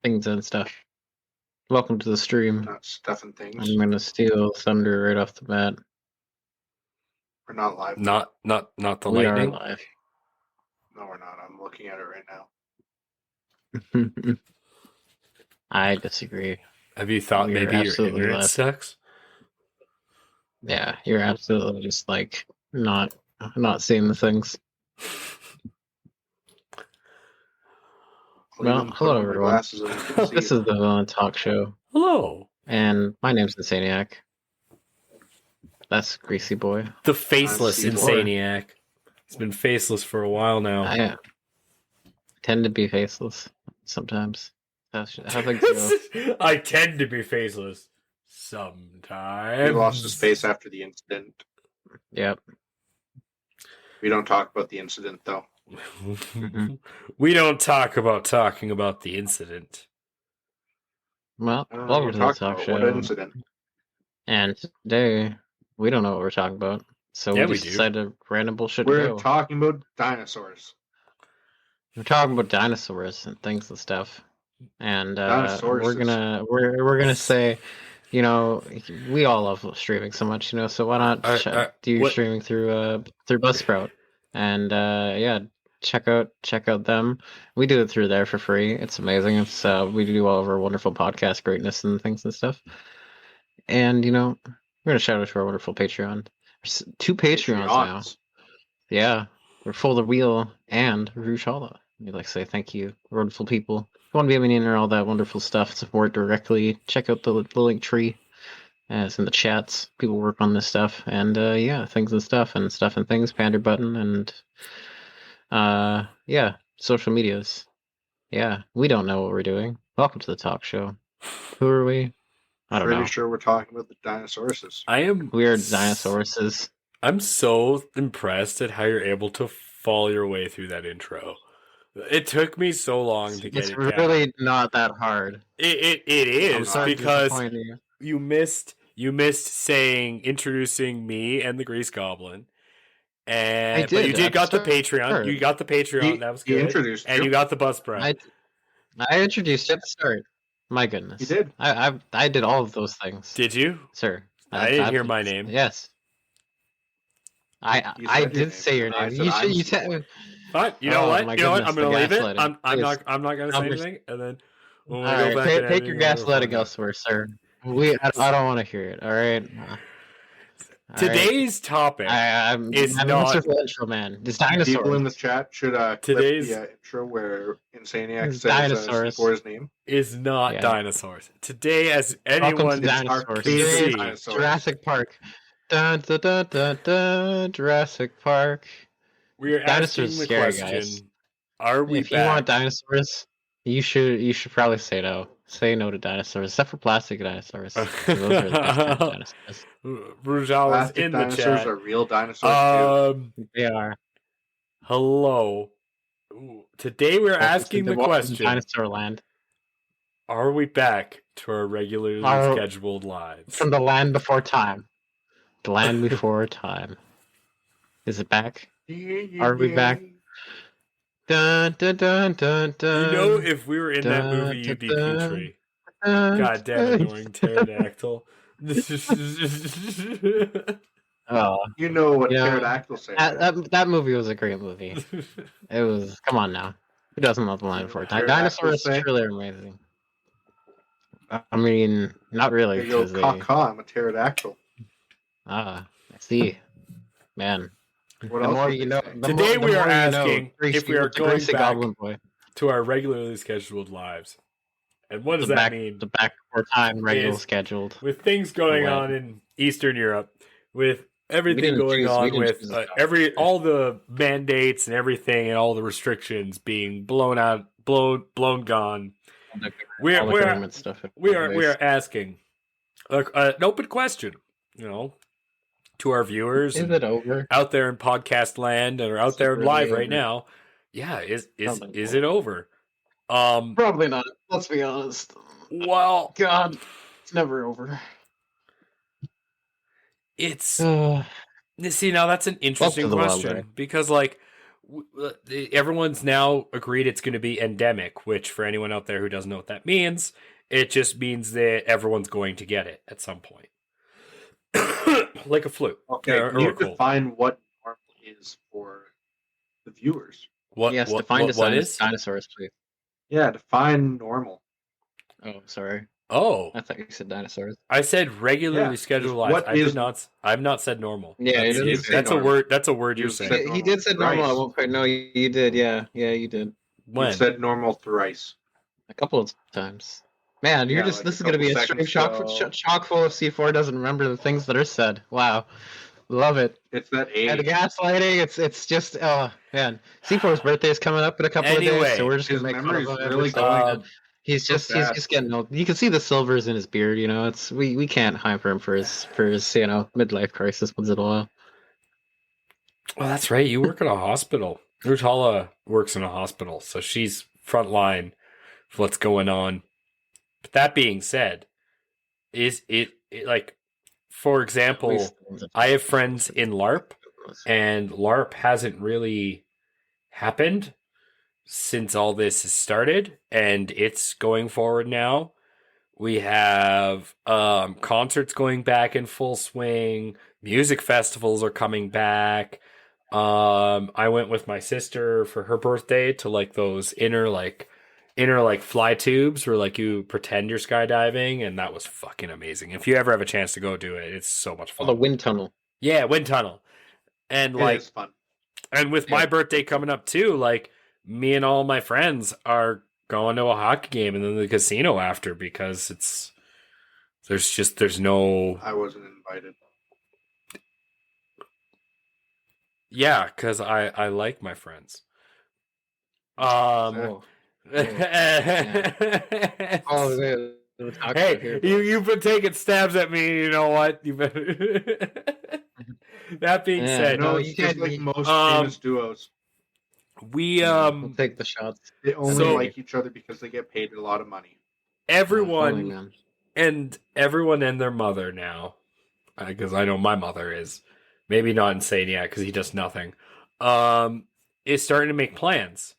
things and stuff. Welcome to the stream. Not stuffing things. I'm gonna steal thunder right off the bat. We're not live. Not the We lightning. are live. No, we're not. I'm looking at it right now. I disagree. Have you thought You're maybe your absolutely internet left. sucks? Yeah, you're absolutely just like not seeing the things. I'll Well, even put hello on my everyone. glasses and you can see This it. is the Villain Talk Show, Hello. and my name's Insanieac. That's Greasy Boy. The faceless I'm Insanieac. He's been faceless for a while now. I tend to be faceless sometimes. How things go. I tend to be faceless He sometimes. lost his face after the incident. Yep. We don't talk about the incident, though. We don't talk about talking about the incident. Well, I don't know welcome what to you're the talking talk about. show. What incident? And today, we don't know what we're talking about. So Yeah, we we just do. decided to random bullshit We're go. talking about dinosaurs. We're talking about dinosaurs and things and stuff. And Dinosaurs we're is- gonna say, you know, we all love streaming so much, you know, so why not do your what- streaming through Buzzsprout? And yeah, check out them. We do it through there for free. It's amazing. It's we do all of our wonderful podcast greatness and things and stuff. And you know, we're gonna shout out to our wonderful Patreon. There's 2 Patreons now. Yeah, we're Full the Wheel and Rouge Holla. We'd like to say thank you, wonderful people. If you want to be a minion or all that wonderful stuff, support directly. Check out the link tree. It's in the chats. People work on this stuff, and yeah, things and stuff and things. Pander button and yeah, social medias. Yeah, we don't know what we're doing. Welcome to the talk show. Who are we? I don't know. Pretty sure we're talking about the dinosaurs. I am Weird dinosauruses. I'm so impressed at how you're able to follow your way through that intro. It took me so long to get It's it really down. not that hard. It I'm is sorry to because disappoint you. you missed saying introducing me and the Grease Goblin. And I but you did, did at got the the Patreon. start. You got the Patreon. That was He good. introduced And you. you got the bus spread. I introduced you at the start. My goodness. You did. I did all of those things. Did you? Sir. I didn't hear my name. Yes. You I said your did name, say your and I name. said You I'm said Steve. Fine. You know Oh, what? my You know what? goodness, I'm gonna the leave it. gaslighting. I'm Please. not gonna say Numbers. anything. And then when All we right, go back and take your gaslighting go. elsewhere, sir. I don't want to hear it. All right. Today's topic I'm is a not wonderful intro, man. It's dinosaurs. People in the chat should clip Today's- the intro where Insaniac It's says dinosaurs. for his name. is not Yeah. dinosaurs. Today, as Welcome anyone to dinosaurs. can Arcade see, dinosaurs. Jurassic Park. Dun, dun, dun, dun, dun, Jurassic Park. we are Dinosaurs asking the scary, question: guys. Are we If back? you want dinosaurs, you should probably say no. Say no to dinosaurs, except for plastic dinosaurs. 'Cause those are the best kind of dinosaurs. Rujal is Plastic in the dinosaurs chat. are real dinosaurs They are. Hello. Ooh, today we're asking the Welcome to question: Dinosaur Land. Are we back to our regularly Are- scheduled lives? From the land before time. The land before time. Is it back? too. Are we back? Dun dun dun dun dun. You know, if we were in that dun, movie, you'd be dun, Petrie. dun, Goddamn dun. annoying pterodactyl. Oh, You know what You know, pterodactyls say. right? that movie was a great movie. It was. Come on now. Who doesn't love the land before time? Dinosaurs Pterodactyls say? truly are amazing. I mean, not really. There you go, 'Cause they, caw-caw, I'm a pterodactyl. I see. Man. What The else more would you they know. say? the Today more we are you know. asking Greasy- if we are the going Greasy back Goblin Boy. to our regularly scheduled lives. And what does The that back, mean? the back before time, regular Is- scheduled. With things going Right. on in Eastern Europe, with everything didn't going choose- we on didn't with choose this all the mandates and everything and all the restrictions being blown gone. We're All the we're government stuff. we are asking an open question, you know, to our viewers Is and it over? out there in podcast land or out Is it there really live right over? now. Yeah, is Probably is not. it over? Probably not. Let's be honest. Well, God, it's never over. it's Uh, see now that's an interesting the wild question ride. because like everyone's now agreed it's going to be endemic, which for anyone out there who doesn't know what that means, it just means that everyone's going to get it at some point. Like a flu. Okay, or can you a cold. define what normal is for the viewers? Yes, define what is? dinosaurs, please. Yeah, define normal. Oh, sorry. Oh, I thought you said dinosaurs. I said regularly Yeah, scheduled just lives. what I is- did not. I've not said normal. Yeah, that's, it did say that's a normal. word. That's a word you're You saying. said He normal did say normal at thrice. one point. No, you did. Yeah, you did. When? You said normal thrice. A couple of times. Man, you're Yeah, just like this a is gonna be couple a stream seconds ago. chock full of C4 doesn't remember the things that are said. Wow, love it. It's that And the age. gaslighting, it's just oh man. C4's birthday is coming up in a couple of days, Anyway, so we're just his gonna make fun memory's of him really every going. second. He's so just fast. getting old. You can see the silvers in his beard. You know, it's we can't hyper him for his midlife crisis once in a while. well, that's right. You work in a hospital. Rutala works in a hospital, so she's frontline for what's going on. But that being said, is it like, for example, I have friends in LARP, and LARP hasn't really happened since all this has started, and it's going forward now. We have concerts going back in full swing. Music festivals are coming back. I went with my sister for her birthday to like those inner fly tubes where like you pretend you're skydiving, and that was fucking amazing. If you ever have a chance to go do it, it's so much Oh, fun. the wind tunnel. Yeah, wind tunnel. And It like is fun. and with my birthday coming up too, like me and all my friends are going to a hockey game and then the casino after, because there's no. I wasn't invited. Yeah, because I like my friends. Oh, Hey, here. you've been taking stabs at me. You know what? You better. That being Yeah, said, no, It's you just can't like be- most Um, famous duos. we we'll take the shots. They only so- like each other because they get paid a lot of money. everyone Man. and their mother now, because I know my mother is maybe not Insanieac because he does nothing. Is starting to make plans,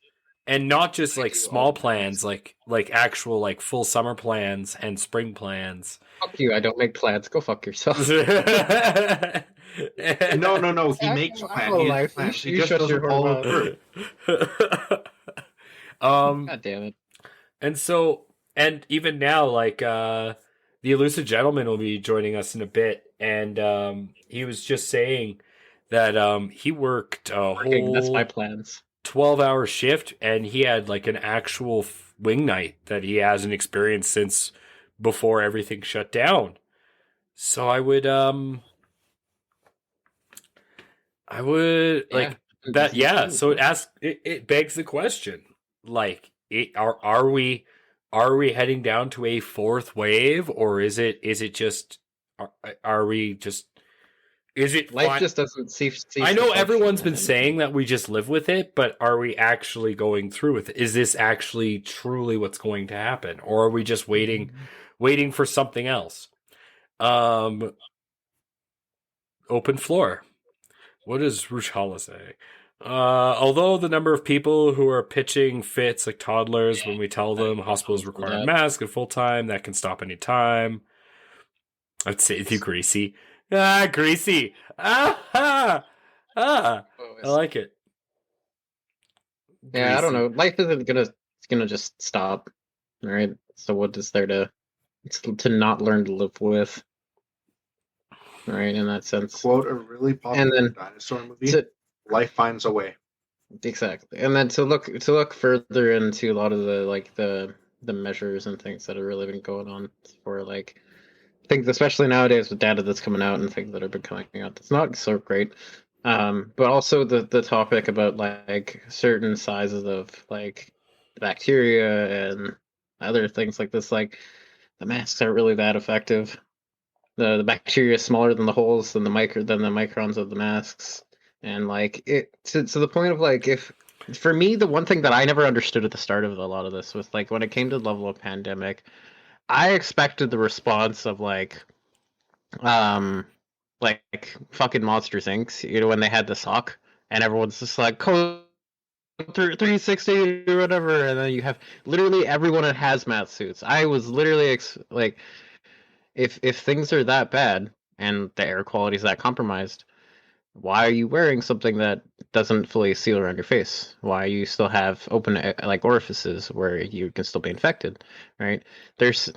and not just like small plans, like actual like full summer plans and spring plans. Fuck you! I don't make plans. Go fuck yourself. No. He makes plans. He has plans. He just shut doesn't your follow whore through. God damn it! And so, and even now, like the elusive gentleman will be joining us in a bit, and he was just saying that he worked a That's my whole plans. 12-hour shift, and he had like an actual wing night that he hasn't experienced since before everything shut down. So I would like that. Yeah. So it begs the question, like, are we heading down to a fourth wave, or is it just are we just is it Life just doesn't cease. I know to everyone's been function. saying that we just live with it, but are we actually going through with it? Is this actually truly what's going to happen, or are we just waiting for something else? Open floor. What does Rushala say? Although the number of people who are pitching fits like toddlers when we tell them hospitals require a mask at full time, that can stop any time. I'd say you greasy. Greasy. I like it. Yeah, I don't know. Life isn't gonna just stop, all right? So what is there to not learn to live with, right? In that sense, Quote a really popular dinosaur movie. Life finds a way. Exactly, and then to look further into a lot of the measures and things that have really been going on for like things, especially nowadays with data that's coming out and things that have been coming out that's not so great. But also the topic about like certain sizes of like bacteria and other things like this, like the masks aren't really that effective. The bacteria is smaller than the holes than the microns of the masks, and like it to the point of like, if for me, the one thing that I never understood at the start of a lot of this was like when it came to the level of pandemic, I expected the response of like fucking Monsters Inc. You know, when they had the sock and everyone's just like, COVID 360 or whatever, and then you have literally everyone in hazmat suits. I was literally like, if things are that bad and the air quality is that compromised, why are you wearing something that doesn't fully seal around your face? Why you still have open like orifices where you can still be infected, right? There's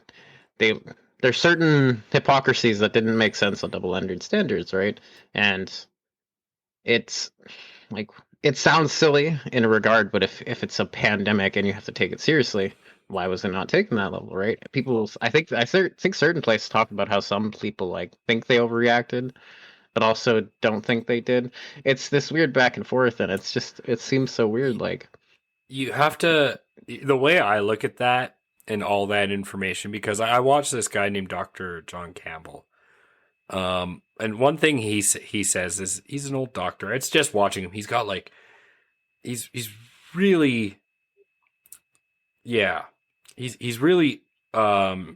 they there's certain hypocrisies that didn't make sense on double-ended standards, right? And it's like it sounds silly in a regard, but if it's a pandemic and you have to take it seriously, why was it not taken that level, right? People, I think certain places talk about how some people like think they overreacted, but also don't think they did. It's this weird back and forth, and it seems so weird. Like, You have to, the way I look at that and all that information, because I watched this guy named Dr. John Campbell. And one thing he says is he's an old doctor. It's just watching him. He's got like, he's really, yeah, he's really he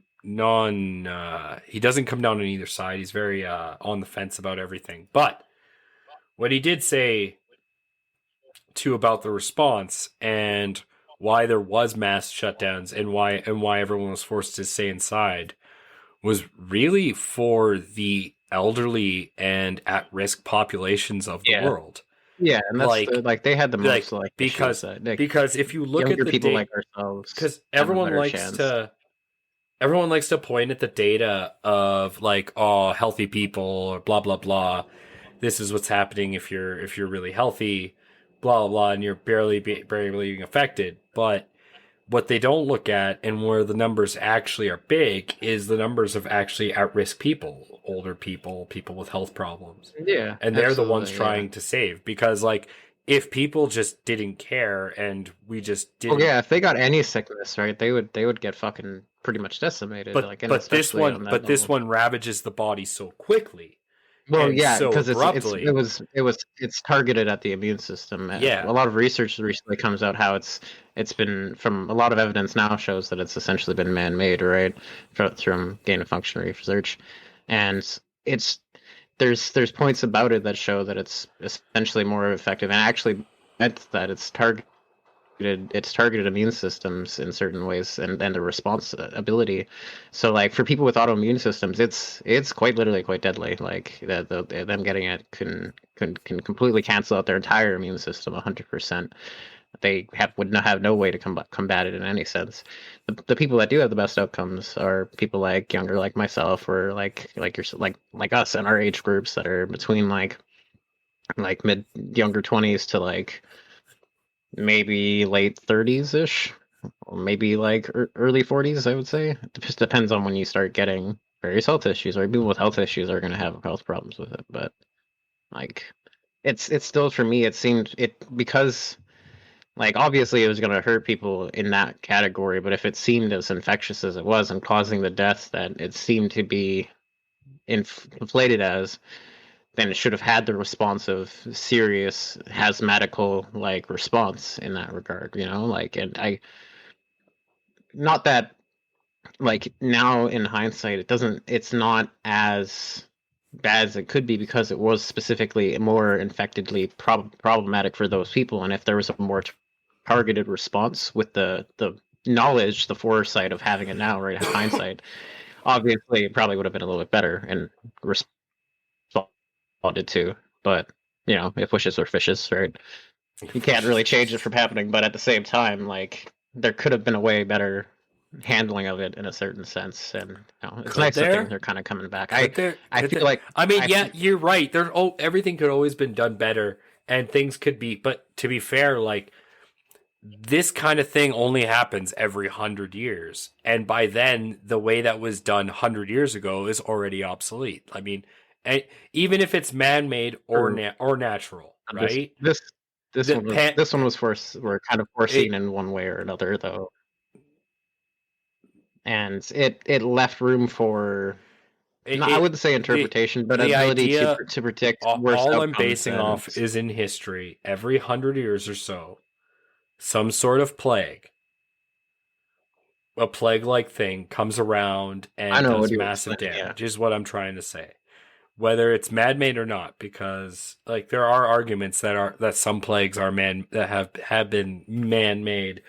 doesn't come down on either side. He's very on the fence about everything. But what he did say too about the response and why there was mass shutdowns and why everyone was forced to stay inside was really for the elderly and at-risk populations of the yeah, world. yeah, and that's like they had the most because issues, like, because if you look at younger the people data, like ourselves because have a better chance. everyone likes to point at the data of like, oh, healthy people or blah blah blah. This is what's happening if you're really healthy, blah blah blah, and you're barely being affected. But what they don't look at and where the numbers actually are big is the numbers of actually at-risk people, older people, people with health problems. Yeah, And they're the ones absolutely, trying to save, because like if people just didn't care and we just Oh didn't, yeah, if they got any sickness, right, they would get fucking pretty much decimated, like, and especially on that this level. one ravages the body so quickly Well, and yeah, so because abruptly. it's targeted at the immune system. A Yeah. lot of research recently comes out how it's been from a lot of evidence now shows that it's essentially been man-made, right, from gain of function research, and it's there's points about it that show that it's essentially more effective, and actually that it's targeted immune systems in certain ways and the response ability. So like for people with autoimmune systems, it's quite literally quite deadly. Like them getting it can completely cancel out their entire immune system 100%. They would not have no way to combat it in any sense. The people that do have the best outcomes are people like younger, like myself, or like you're like us in our age groups that are between like mid younger 20s to like maybe late 30s ish, or maybe like early 40s, I would say. It just depends on when you start getting various health issues, right? People with health issues are going to have health problems with it, but like it's still for me, it seemed it because like obviously it was going to hurt people in that category, but if it seemed as infectious as it was and causing the deaths that it seemed to be inflated as, then it should have had the responsive, serious, hazmatical like response in that regard, you know. Like, and I, not that like now in hindsight, it's not as bad as it could be because it was specifically more infectedly problematic for those people, and if there was a more targeted response with the knowledge, the foresight of having it now, right, hindsight, obviously it probably would have been a little bit better and responded to. But you know, if wishes are fishes, right? You can't really change it from happening. But at the same time, like there could have been a way better handling of it in a certain sense, and you know, it's Could nice that things there? are kind of coming back. I Could feel there? like I mean, I yeah, you're right. Everything could always been done better, and things could be. But to be fair, like this kind of thing only happens every 100 years, and by then, the way that was done 100 years ago is already obsolete. I mean, and even if it's man-made or for or natural, this right? this The pan, this one was were kind of foreseen it, in one way or another though, and it left room for, no, I wouldn't say interpretation, but the ability idea. to predict worse All I'm outcomes. basing And off is in history. Every 100 years or so, some sort of plague, a plague like thing comes around I and know does what you were massive saying. Yeah, damage, is what I'm trying to say. whether it's man-made or not, because like there are arguments that some plagues are have been man-made.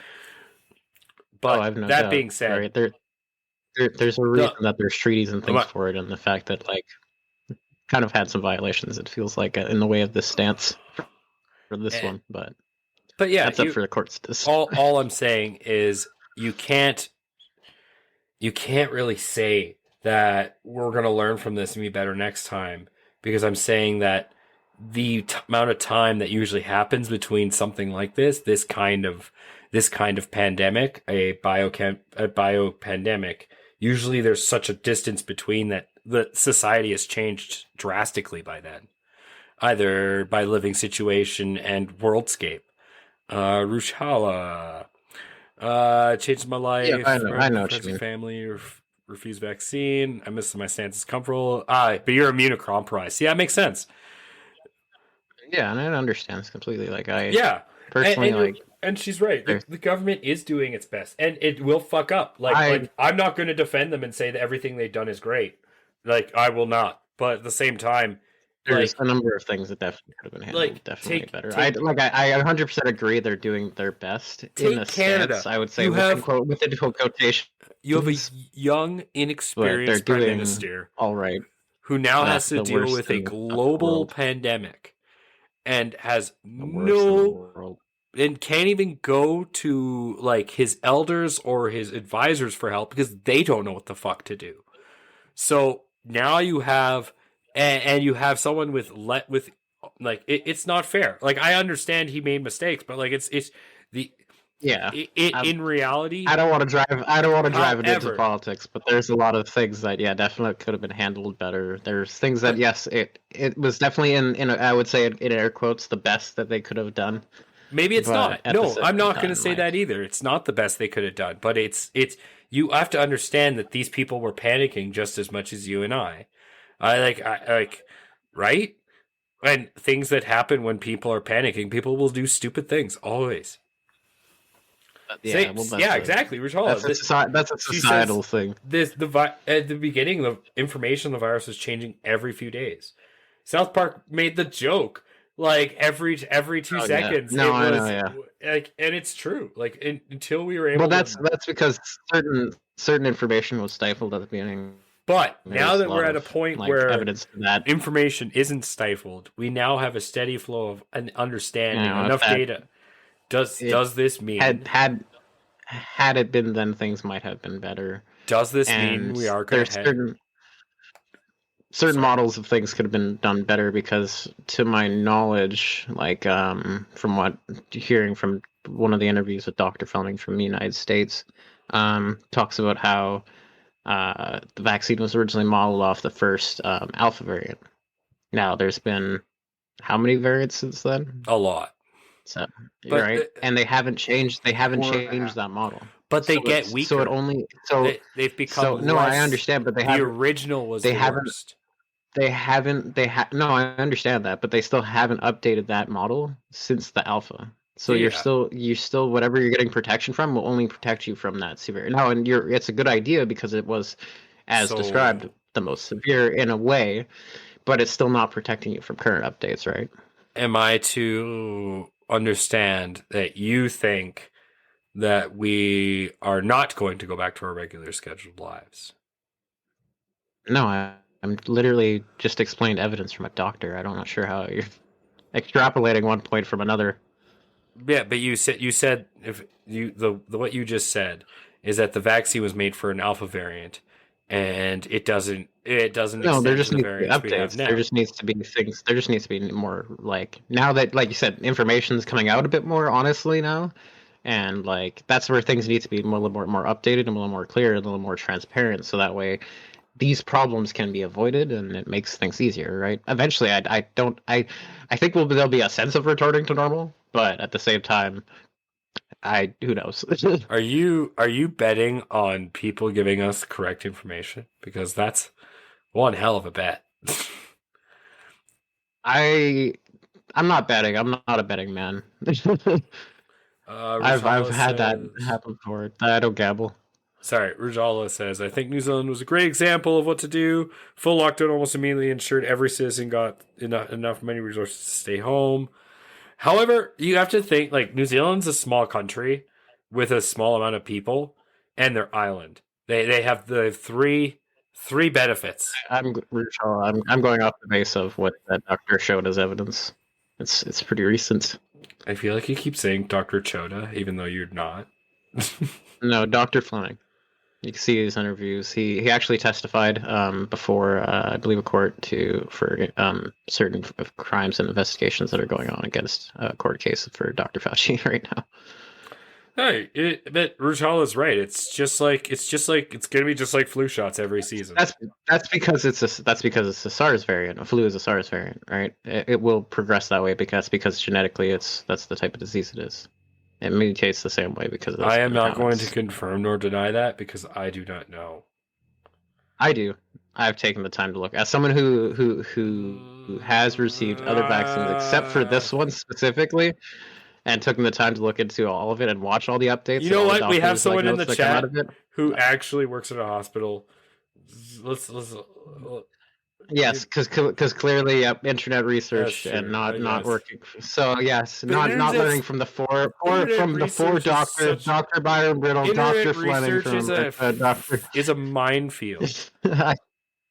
But I've no that doubt. being said, Right? There's a reason that there's treaties and things What? for it, and the fact that like kind of had some violations. It feels like in the way of this stance for this one, but yeah, that's up for the courts to decide. all I'm saying is you can't really say that we're going to learn from this and be better next time, because I'm saying that the amount of time that usually happens between something like this kind of pandemic, a bio pandemic, usually there's such a distance between that the society has changed drastically by then, either by living situation and worldscape. Rushala. Changed my life. Yeah, I know what Friends you and mean. family refuse vaccine. I miss my stance is comfortable. But you're immunocompromised. Yeah, it makes sense. Yeah, and I understand this completely. Like Yeah, personally, and she's right. The government is doing its best, and it will fuck up. Like I'm not going to defend them and say that everything they've done is great. Like I will not. But at the same time, there's a number of things that definitely could have been handled definitely better. I 100% agree they're doing their best in a Canada. stance. I would say with quotation. You have a young, inexperienced prime minister, all right, who now has to deal with a global pandemic, and has and can't even go to like his elders or his advisors for help because they don't know what the fuck to do. So now you have, and you have someone with like it's not fair. Like I understand he made mistakes, but like it's the. Yeah. In reality, I don't want to drive it into politics, but there's a lot of things that definitely could have been handled better. There's things that yes, it was definitely in I would say in air quotes the best that they could have done. Maybe it's not. No, I'm not going to say that either. It's not the best they could have done, but it's you have to understand that these people were panicking just as much as you and I. I like right? And things that happen when people are panicking, people will do stupid things always. Yeah, exactly. That's a societal thing. At the beginning, the information on the virus was changing every few days. South Park made the joke like every 2 seconds. Yeah. No, I know. Like, and it's true. Like until we were able. Well, that's because certain information was stifled at the beginning. But now that we're at a point where evidence that information isn't stifled, we now have a steady flow of an understanding, enough data. Does this mean had it been then things might have been better? Does this mean we are going to certain models of things could have been done better? Because to my knowledge, like from what hearing from one of the interviews with Dr. Fleming from the United States, talks about how the vaccine was originally modeled off the first alpha variant. Now there's been how many variants since then? A lot. So right, and they haven't changed. They haven't changed that model. But they get weaker. So it only they've become. No, I understand, but the original was the worst. No, I understand that, but they still haven't updated that model since the alpha. So you're still whatever you're getting protection from will only protect you from that severe. No, and it's a good idea because it was, as described, the most severe in a way, but it's still not protecting you from current updates, right? Am I to understand that you think that we are not going to go back to our regular scheduled lives? No, I'm literally just explained evidence from a doctor. I'm not sure how you're extrapolating one point from another. Yeah, but you said if you what you just said is that the vaccine was made for an alpha variant, and it doesn't. No, there just needs to be updates. There just needs to be things. There just needs to be more like now that, like you said, information's coming out a bit more honestly now, and like that's where things need to be a little more updated and a little more clear and a little more transparent, so that way these problems can be avoided and it makes things easier, right? Eventually, I think there'll be a sense of returning to normal, but at the same time, who knows? Are you betting on people giving us correct information? Because that's one hell of a bet. I'm not betting. I'm not a betting man. I've had that happen before. I don't gamble. Sorry, Rujala says, I think New Zealand was a great example of what to do. Full lockdown almost immediately ensured every citizen got enough money resources to stay home. However, you have to think, like, New Zealand's a small country with a small amount of people, and their island. They have the three benefits. I'm going off the base of what that doctor showed as evidence. It's pretty recent. I feel like you keep saying Dr. Choda, even though you're not. No, Dr. Fleming. You can see his interviews. He actually testified before I believe a court for certain crimes and investigations that are going on against a court case for Dr. Fauci right now. Hey, but Rujala's right. It's gonna be just like flu shots every season. That's because it's a SARS variant. A flu is a SARS variant, right? It will progress that way because genetically that's the type of disease it is. It mutates the same way because of I am not going to confirm nor deny that because I do not know. I do. I've taken the time to look. As someone who has received other vaccines except for this one specifically, and took the time to look into all of it and watch all the updates. You know what? We have someone in the notes chat who actually works at a hospital. Let's yes, because clearly, internet research and not working. So yes, not learning from the four doctors, Dr. Byron Brittle, Dr. Fleming from Dr. is a minefield.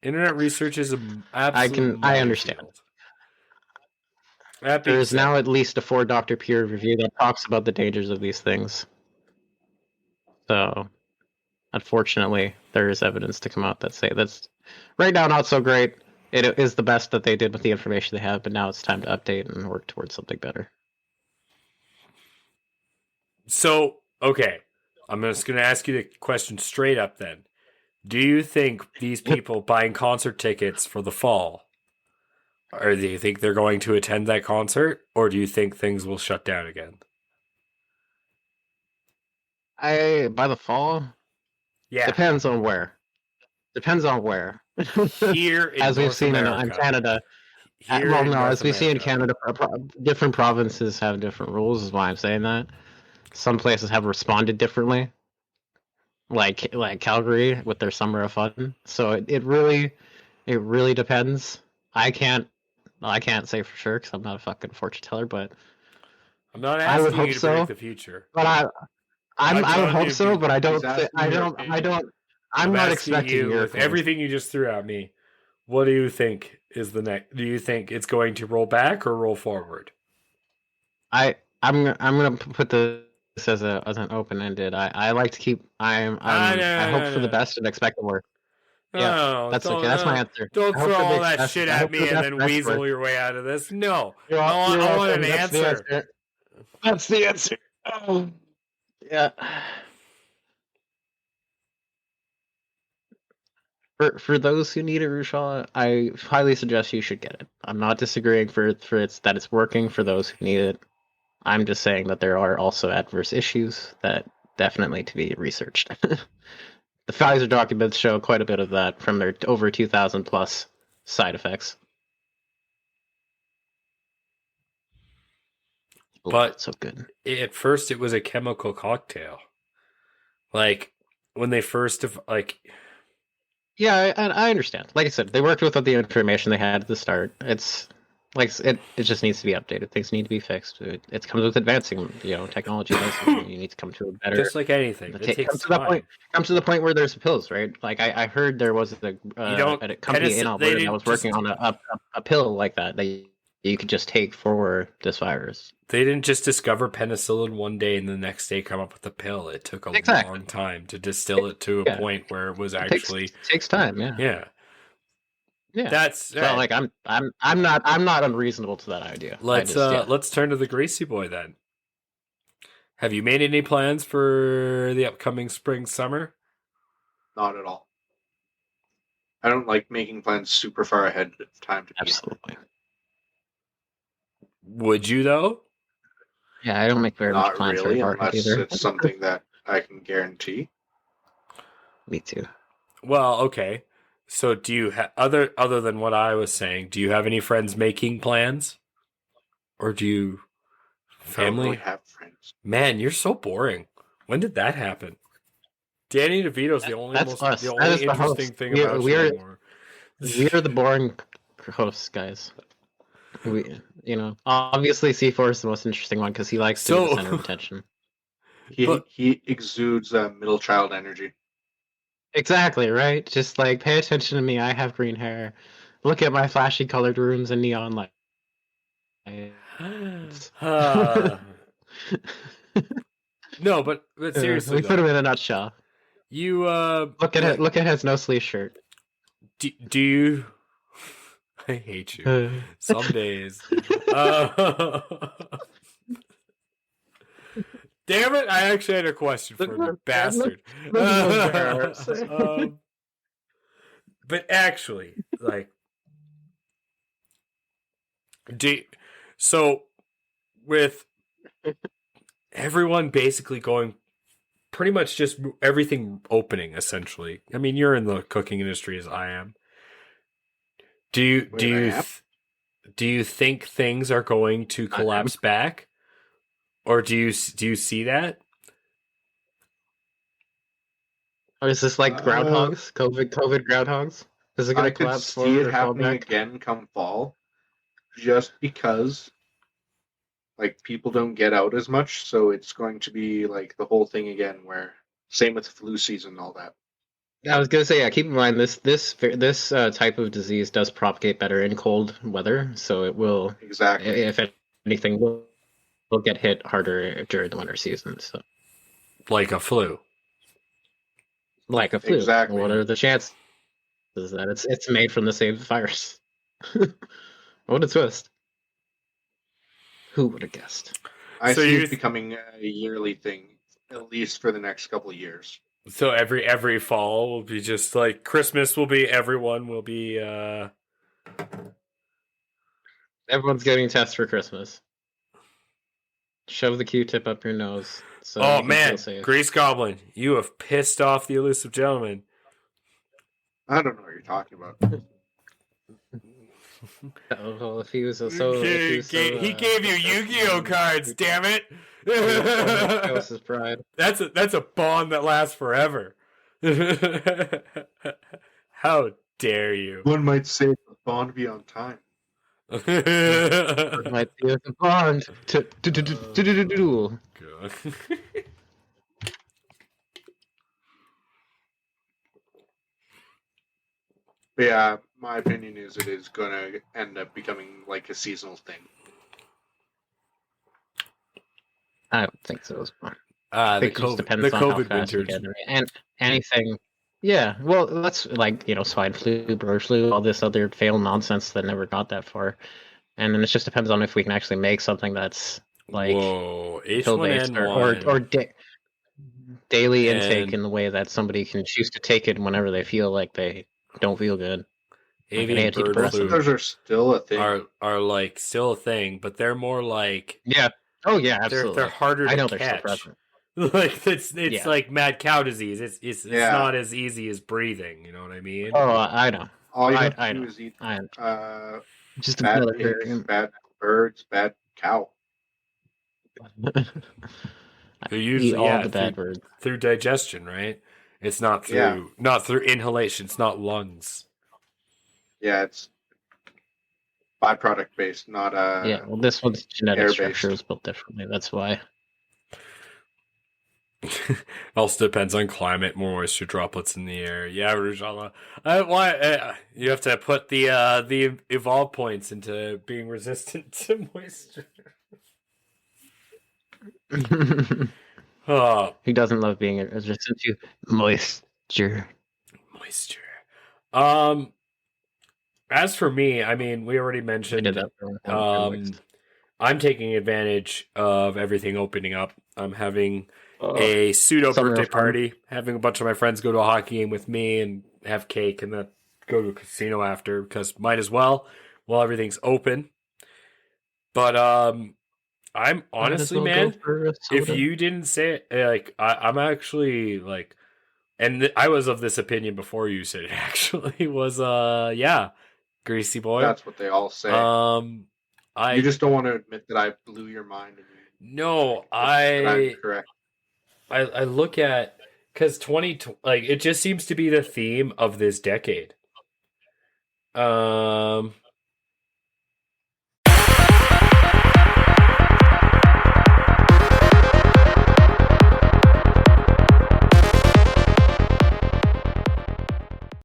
Internet research is an absolute I understand. There's now at least a 4-doctor peer review that talks about the dangers of these things. So, unfortunately, there is evidence to come out that say that's right now not so great. It is the best that they did with the information they have, but now it's time to update and work towards something better. So, okay, I'm just going to ask you the question straight up then. Do you think these people buying concert tickets for the fall, or do you think they're going to attend that concert, or do you think things will shut down again? By the fall? Yeah. Depends on where. Here in as we've North seen America. in Canada. As we see in Canada, different provinces have different rules, is why I'm saying that. Some places have responded differently. Like Calgary with their Summer of Fun. So it really depends. I can't say for sure because I'm not a fucking fortune teller, but I'm not asking you to predict the future. But I would hope so, but I don't. I'm not expecting you with everything you just threw at me. What do you think is the next? Do you think it's going to roll back or roll forward? I'm gonna put this as an open ended. I like to keep. I hope for the best and expect the worst. Yeah, that's okay. That's my answer. Don't throw all that shit at me and then weasel your way out of this. No, I want an answer. That's the answer. Oh, yeah. For those who need it, Rushala, I highly suggest you should get it. I'm not disagreeing that it's working for those who need it. I'm just saying that there are also adverse issues that definitely to be researched. The Pfizer documents show quite a bit of that from their over 2,000 plus side effects. But so good. At first, it was a chemical cocktail. Like when they first Yeah, I understand. Like I said, they worked with the information they had at the start. It's like it just needs to be updated. Things need to be fixed. It comes with advancing, technology. You need to come to a better. Just like anything, it takes time. Comes to the point where there's pills, right? Like I heard there was a company in Alberta that was working on a pill like that you could just take for this virus. They didn't just discover penicillin one day and the next day come up with a pill. It took a long time to distill it to a point where it was actually takes time. Yeah. That's so like I'm not unreasonable to that idea. Let's turn to the Gracie boy then. Have you made any plans for the upcoming spring summer? Not at all. I don't like making plans super far ahead of time. Absolutely. Would you though? Yeah, I don't make very much plans really, for unless either. It's something that I can guarantee. Me too. Well, okay. So, do you other than what I was saying? Do you have any friends making plans, or do you family? I don't really have friends. Man, you're so boring. When did that happen? Danny DeVito's the only That's us. the That only is the interesting host. thing We about you anymore. are the boring hosts, guys. Obviously C4 is the most interesting one because he likes to be the center of attention. He exudes middle child energy. Exactly, right? Just like, pay attention to me. I have green hair. Look at my flashy colored rooms and neon lights. No, but seriously, we put him in a nutshell. You look at it. Look at his no sleeve shirt. Do you? I hate you. Some days. Damn it! I actually had a question for the bastard. But actually, like, so with everyone basically going, pretty much just everything opening essentially. I mean, you're in the cooking industry as I am. Do you think things are going to collapse back, or do you see that? Or is this like groundhogs? COVID groundhogs? Is it going to collapse forward? I could see it happening back? again come fall, just because like people don't get out as much, so it's going to be like the whole thing again. Where same with flu season and all that. I was gonna say, yeah. Keep in mind this type of disease does propagate better in cold weather, so it will exactly. If anything, will get hit harder during the winter season. So, like a flu. Like a flu. Exactly. What are the chances that it's made from the same virus? What a twist! Who would have guessed? I see it becoming a yearly thing, at least for the next couple of years. So every fall will be just like Christmas will be. Everyone will be. Everyone's getting tests for Christmas. Shove the Q-tip up your nose. So oh man, Grease Goblin, you have pissed off the elusive gentleman. I don't know what you're talking about. Well, if he was he gave you Yu-Gi-Oh cards, damn it! That his pride. That's a bond that lasts forever. How dare you? One might say the bond beyond time. Might be a bond to do. But yeah, my opinion is it is going to end up becoming like a seasonal thing. I don't think so as well. The COVID winter. And anything. Yeah, well, that's like, swine flu, bird flu, all this other failed nonsense that never got that far. And then it just depends on if we can actually make something that's like H1N1 or daily intake in the way that somebody can choose to take it whenever they feel like they don't feel good. Avian bird flu. Those are still a thing. Are like still a thing, but they're more like Oh yeah, absolutely. They're harder to catch. They're still present. Like it's like mad cow disease. It's not as easy as breathing. You know what I mean? Oh, I know. All you have to do is eat just bad pigs, bad birds, bad cow. They're usually all the bad birds through digestion, right? It's not through inhalation. It's not lungs. Yeah, it's byproduct based, not yeah. Well, this one's genetic structure is built differently. That's why. Also depends on climate, more moisture droplets in the air. Yeah, Rujala. You have to put the evolve points into being resistant to moisture. He doesn't love being resistant to moisture. As for me, I mean, we already mentioned. I'm taking advantage of everything opening up. I'm having a pseudo birthday party, having a bunch of my friends go to a hockey game with me and have cake, and then go to a casino after, because might as well while everything's open. But I'm honestly, man, if you didn't say it, like I'm actually like, and I was of this opinion before you said it. Actually, was greasy boy. That's what they all say. You just don't want to admit that I blew your mind. No, I'm correct. I look at Because like it just seems to be the theme of this decade.